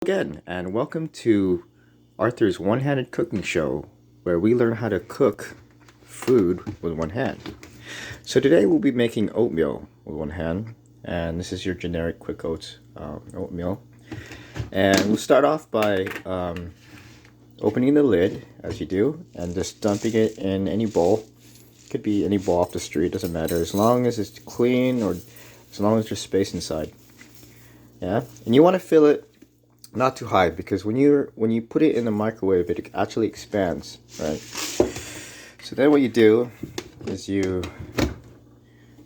Again, and welcome to Arthur's one-handed cooking show, where we learn how to cook food with one hand. So today we'll be making oatmeal with one hand, and this is your generic quick oats oatmeal. And we'll start off by opening the lid, as you do, and just dumping it in any bowl. Could be any bowl off the street, doesn't matter, as long as it's clean or as long as there's space inside. Yeah, and you want to fill it not too high, because when you put it in the microwave, it actually expands, right? So then what you do is you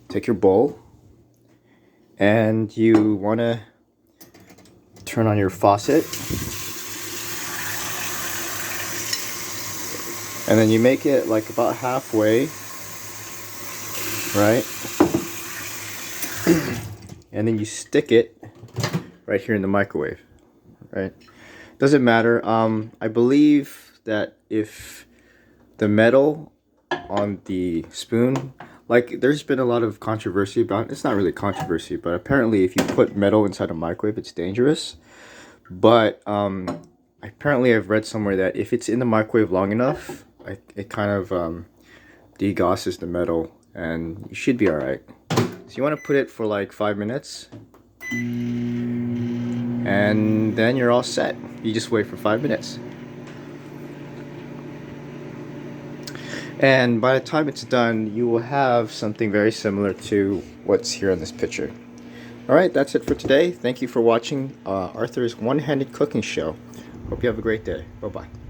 take your bowl and you want to turn on your faucet, and then you make it like about halfway, right? And then you stick it right here in the microwave. Right, doesn't matter. I believe that if the metal on the spoon, like, there's been a lot of controversy about it. It's not really controversy, but apparently if you put metal inside a microwave, it's dangerous. But apparently I've read somewhere that if it's in the microwave long enough, it kind of degosses the metal, and you should be all right. So you want to put it for like 5 minutes. And then you're all set. You just wait for 5 minutes. And by the time it's done, you will have something very similar to what's here in this picture. Alright, that's it for today. Thank you for watching Arthur's one-handed cooking show. Hope you have a great day. Bye-bye.